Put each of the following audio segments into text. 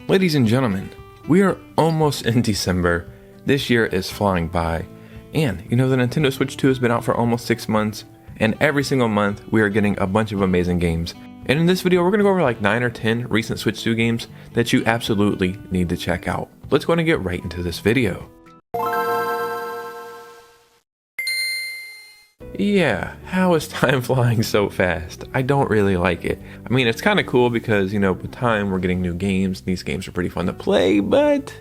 Ladies and gentlemen, we are almost in December. This year is flying by. And you know, the Nintendo Switch 2 has been out for almost 6 months, and every single month we are getting a bunch of amazing games. And in this video, we're going to go over like 9 or 10 recent Switch 2 games that you absolutely need to check out. Let's go ahead and get right into this video. Yeah, how is time flying so fast? I don't really like it. I mean, it's kind of cool because, you know, with time we're getting new games. These games are pretty fun to play, but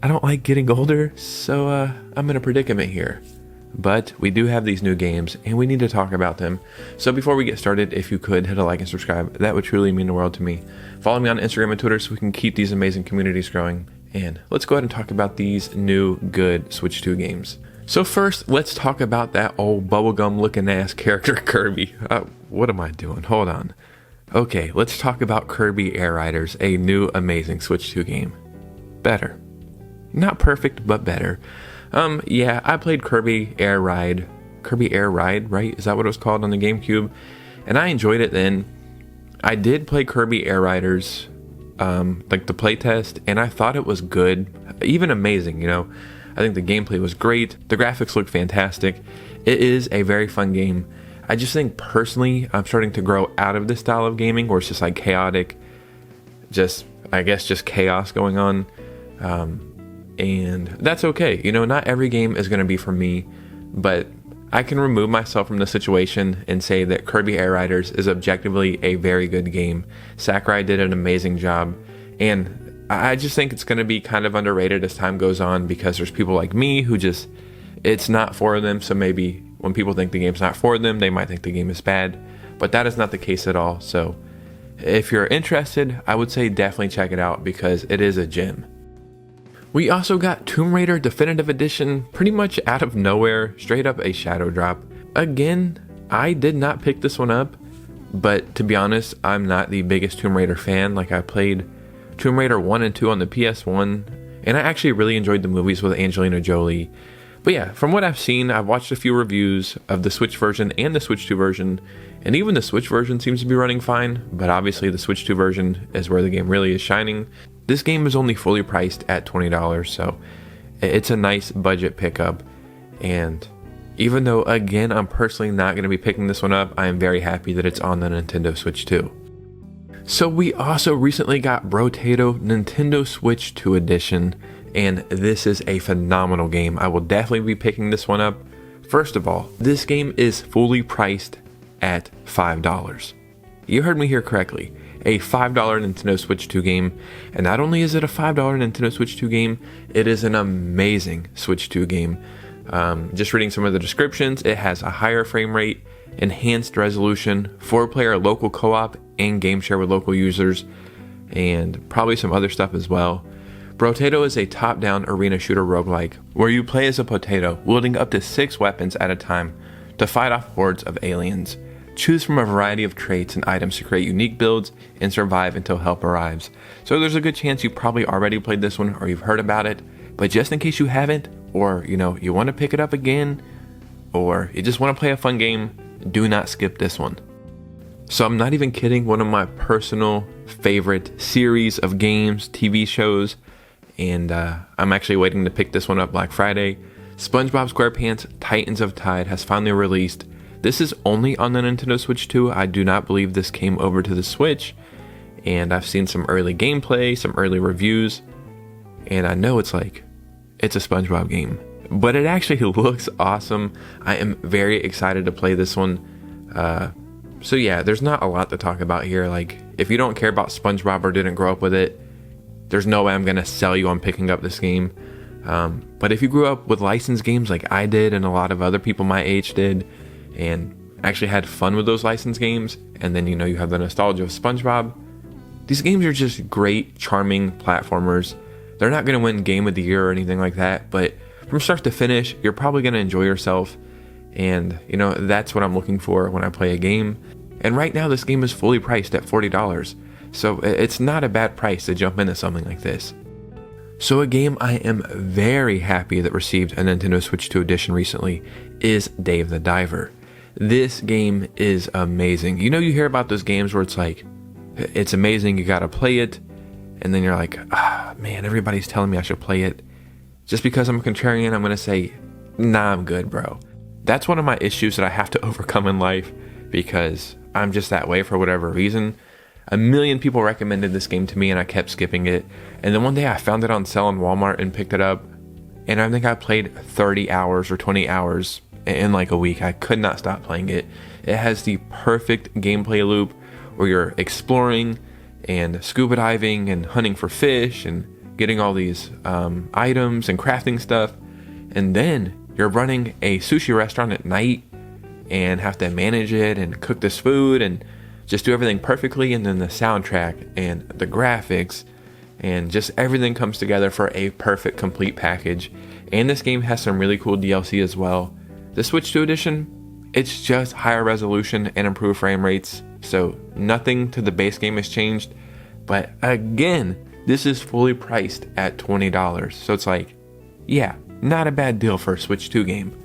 I don't like getting older, so I'm in a predicament here. But we do have these new games and we need to talk about them. So before we get started, if you could hit a like and subscribe, that would truly mean the world to me. Follow me on Instagram and Twitter so we can keep these amazing communities growing. And let's go ahead and talk about these new good Switch 2 games. So first, let's talk about that old bubblegum looking ass character Kirby. What am I doing? Hold on. Okay, let's talk about Kirby Air Riders, a new amazing Switch 2 game. Better. Not perfect, but better. Yeah, I played Kirby Air Ride, right? Is that what it was called on the GameCube? And I enjoyed it then. I did play Kirby Air Riders, like the playtest, and I thought it was good, even amazing, you know. I think the gameplay was great. The graphics look fantastic. It is a very fun game. I just think personally, I'm starting to grow out of this style of gaming where it's just like chaotic, I guess just chaos going on. And that's okay. You know, not every game is going to be for me, but I can remove myself from the situation and say that Kirby Air Riders is objectively a very good game. Sakurai did an amazing job, and I just think it's going to be kind of underrated as time goes on because there's people like me who just, it's not for them. So maybe when people think the game's not for them, they might think the game is bad, but that is not the case at all. So if you're interested, I would say definitely check it out because it is a gem. We also got Tomb Raider Definitive Edition pretty much out of nowhere, straight up a shadow drop. Again, I did not pick this one up, but to be honest, I'm not the biggest Tomb Raider fan. Like I played Tomb Raider 1 and 2 on the PS1, and I actually really enjoyed the movies with Angelina Jolie. But yeah, from what I've seen, I've watched a few reviews of the Switch version and the Switch 2 version, and even the Switch version seems to be running fine, but obviously the Switch 2 version is where the game really is shining. This game is only fully priced at $20, so it's a nice budget pickup, and even though, again, I'm personally not going to be picking this one up, I am very happy that it's on the Nintendo Switch 2. So we also recently got BROTATO Nintendo Switch 2 Edition, and this is a phenomenal game. I will definitely be picking this one up. First of all, this game is fully priced at $5. You heard me here correctly. A $5 Nintendo Switch 2 game, and not only is it a $5 Nintendo Switch 2 game, it is an amazing Switch 2 game. Just reading some of the descriptions, it has a higher frame rate, enhanced resolution, 4-player local co-op, and game share with local users, and probably some other stuff as well. BROTATO is a top-down arena shooter roguelike, where you play as a potato, wielding up to 6 weapons at a time to fight off hordes of aliens. Choose from a variety of traits and items to create unique builds and survive until help arrives. So there's a good chance you probably already played this one or you've heard about it, but just in case you haven't, or you know, you want to pick it up again, or you just want to play a fun game, do not skip this one. So I'm not even kidding, one of my personal favorite series of games, TV shows, and I'm actually waiting to pick this one up Black Friday. SpongeBob SquarePants Titans of Tide has finally released. This is only on the Nintendo Switch 2. I do not believe this came over to the Switch, and I've seen some early gameplay, some early reviews, and I know it's a SpongeBob game, but it actually looks awesome. I am very excited to play this one. So yeah, there's not a lot to talk about here. Like, if you don't care about SpongeBob or didn't grow up with it, there's no way I'm gonna sell you on picking up this game. But if you grew up with licensed games like I did and a lot of other people my age did, and actually had fun with those licensed games, and then, you know, you have the nostalgia of SpongeBob, these games are just great, charming platformers. They're not gonna win Game of the Year or anything like that, but from start to finish, you're probably gonna enjoy yourself. And, you know, that's what I'm looking for when I play a game. And right now, this game is fully priced at $40. So it's not a bad price to jump into something like this. So a game I am very happy that received a Nintendo Switch 2 edition recently is Dave the Diver. This game is amazing. You know, you hear about those games where it's like, It's amazing, you gotta play it, and then you're like, man, everybody's telling me I should play it. Just because I'm a contrarian, I'm gonna say, nah, I'm good, bro. That's one of my issues that I have to overcome in life, because I'm just that way for whatever reason. A million people recommended this game to me and I kept skipping it. And then one day I found it on sale in Walmart and picked it up. And I think I played 30 hours or 20 hours in like a week. I could not stop playing it. It has the perfect gameplay loop where you're exploring and scuba diving and hunting for fish and getting all these items and crafting stuff. And then you're running a sushi restaurant at night and have to manage it and cook this food and just do everything perfectly. And then the soundtrack and the graphics and just everything comes together for a perfect complete package. And this game has some really cool DLC as well. The Switch 2 edition, it's just higher resolution and improved frame rates, so nothing to the base game has changed. But again, this is fully priced at $20, so it's like, yeah, not a bad deal for a Switch 2 game.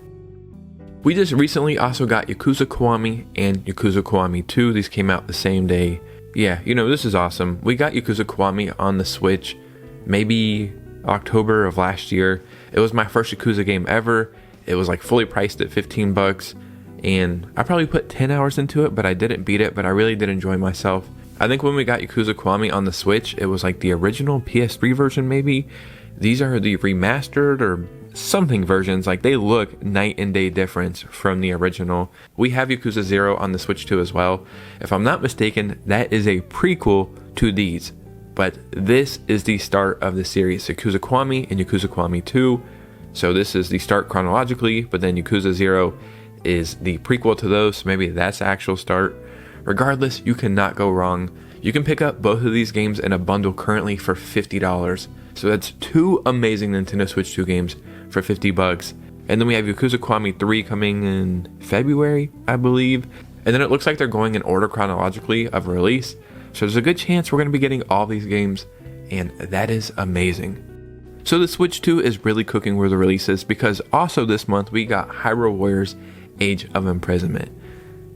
We just recently also got Yakuza Kiwami and Yakuza Kiwami 2. These came out the same day. Yeah, you know, this is awesome. We got Yakuza Kiwami on the Switch maybe October of last year. It was my first Yakuza game ever. It was like fully priced at 15 bucks. And I probably put 10 hours into it, but I didn't beat it, but I really did enjoy myself. I think when we got Yakuza Kiwami on the Switch, it was like the original PS3 version maybe. These are the remastered or something versions. Like, they look night and day difference from the original. We have Yakuza 0 on the Switch 2 as well. If I'm not mistaken, that is a prequel to these. But this is the start of the series, Yakuza Kiwami and Yakuza Kiwami 2. So this is the start chronologically, but then Yakuza 0 is the prequel to those, so maybe that's the actual start. Regardless, you cannot go wrong. You can pick up both of these games in a bundle currently for $50. So that's two amazing Nintendo Switch 2 games for 50 bucks. And then we have Yakuza Kiwami 3 coming in February, I believe. And then it looks like they're going in order chronologically of release. So there's a good chance we're going to be getting all these games, and that is amazing. So the Switch 2 is really cooking with the releases, because also this month we got Hyrule Warriors Age of Imprisonment.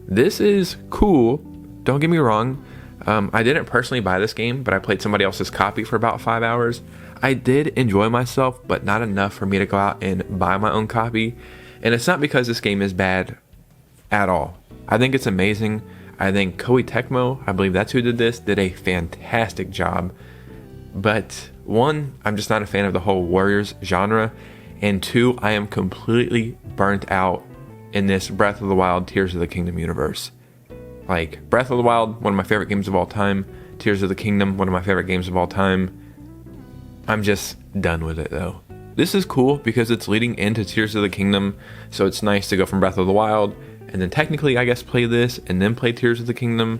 This is cool, don't get me wrong. I didn't personally buy this game, but I played somebody else's copy for about 5 hours. I did enjoy myself, but not enough for me to go out and buy my own copy. And it's not because this game is bad at all. I think it's amazing. I think Koei Tecmo, I believe that's who did this, did a fantastic job. But one, I'm just not a fan of the whole Warriors genre. And two, I am completely burnt out in this Breath of the Wild, Tears of the Kingdom universe. Like, Breath of the Wild, one of my favorite games of all time. Tears of the Kingdom, one of my favorite games of all time. I'm just done with it though. This is cool because it's leading into Tears of the Kingdom, so it's nice to go from Breath of the Wild and then technically, I guess, play this and then play Tears of the Kingdom.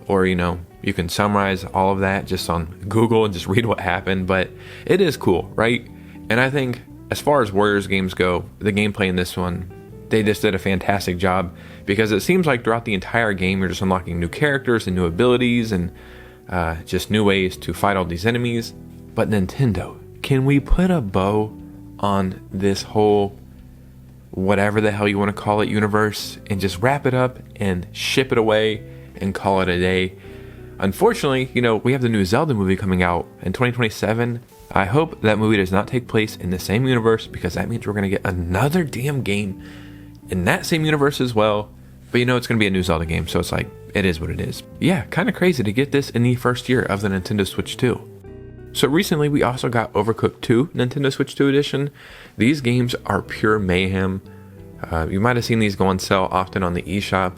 Or, you know, you can summarize all of that just on Google and just read what happened, but it is cool, right? And I think as far as Warriors games go, the gameplay in this one, they just did a fantastic job, because it seems like throughout the entire game you're just unlocking new characters and new abilities and just new ways to fight all these enemies. But Nintendo, can we put a bow on this whole whatever the hell you want to call it universe and just wrap it up and ship it away and call it a day? Unfortunately, you know, we have the new Zelda movie coming out in 2027. I hope that movie does not take place in the same universe, because that means we're going to get another damn game in that same universe as well. But you know, it's going to be a new Zelda game, so it's like, it is what it is. Yeah, kind of crazy to get this in the first year of the Nintendo Switch 2. So recently we also got Overcooked 2 Nintendo Switch 2 edition. These games are pure mayhem. You might have seen these go on sale often on the eShop,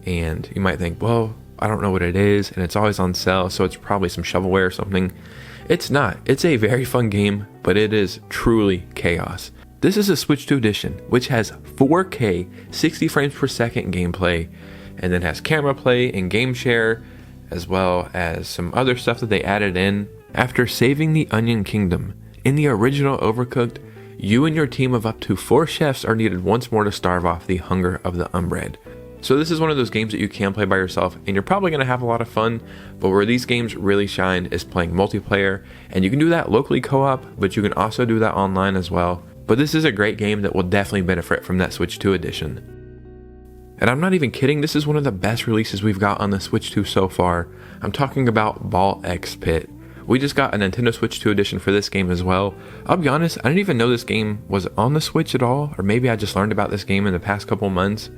and you might think, well, I don't know what it is, and it's always on sale, so it's probably some shovelware or something. It's not. It's a very fun game, but it is truly chaos. This is a Switch 2 edition, which has 4K 60 frames per second gameplay, and then has camera play and game share, as well as some other stuff that they added in. After saving the Onion Kingdom, in the original Overcooked, you and your team of up to 4 chefs are needed once more to starve off the hunger of the unbred. So this is one of those games that you can play by yourself, and you're probably going to have a lot of fun, but where these games really shine is playing multiplayer, and you can do that locally co-op, but you can also do that online as well. But this is a great game that will definitely benefit from that Switch 2 edition. And I'm not even kidding, this is one of the best releases we've got on the Switch 2 so far. I'm talking about Ball X Pit. We just got a Nintendo Switch 2 edition for this game as well. I'll be honest, I didn't even know this game was on the Switch at all, or maybe I just learned about this game in the past couple months.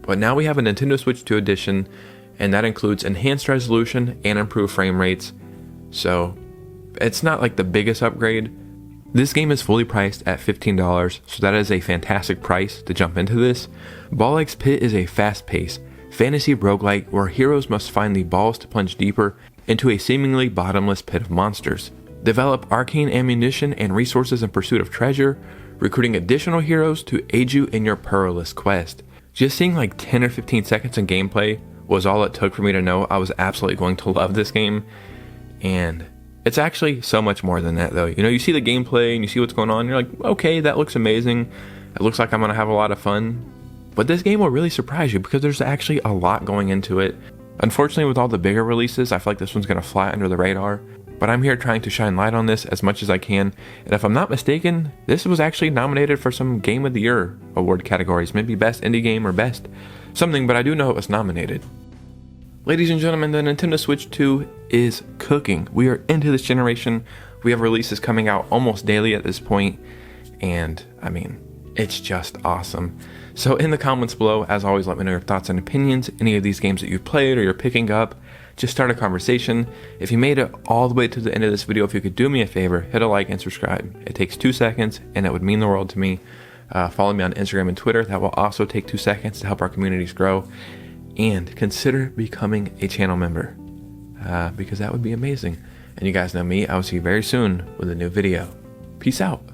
But now we have a Nintendo Switch 2 edition, and that includes enhanced resolution and improved frame rates. So it's not like the biggest upgrade. This game is fully priced at $15, so that is a fantastic price to jump into this. Ball X Pit is a fast-paced fantasy roguelike where heroes must find the balls to plunge deeper into a seemingly bottomless pit of monsters. Develop arcane ammunition and resources in pursuit of treasure, recruiting additional heroes to aid you in your perilous quest. Just seeing like 10 or 15 seconds in gameplay was all it took for me to know I was absolutely going to love this game. And it's actually so much more than that though. You know, you see the gameplay and you see what's going on, you're like, okay, that looks amazing. It looks like I'm gonna have a lot of fun. But this game will really surprise you because there's actually a lot going into it. Unfortunately, with all the bigger releases, I feel like this one's gonna fly under the radar. But I'm here trying to shine light on this as much as I can. And if I'm not mistaken, this was actually nominated for some Game of the Year award categories. Maybe Best Indie Game or Best something, but I do know it was nominated. Ladies and gentlemen, the Nintendo Switch 2 is cooking. We are into this generation. We have releases coming out almost daily at this point, and I mean, it's just awesome. So in the comments below, as always, let me know your thoughts and opinions, any of these games that you've played or you're picking up. Just start a conversation. If you made it all the way to the end of this video, if you could do me a favor, hit a like and subscribe. It takes 2 seconds, and it would mean the world to me. Follow me on Instagram and Twitter. That will also take 2 seconds to help our communities grow. And consider becoming a channel member, because that would be amazing. And you guys know me, I will see you very soon with a new video. Peace out.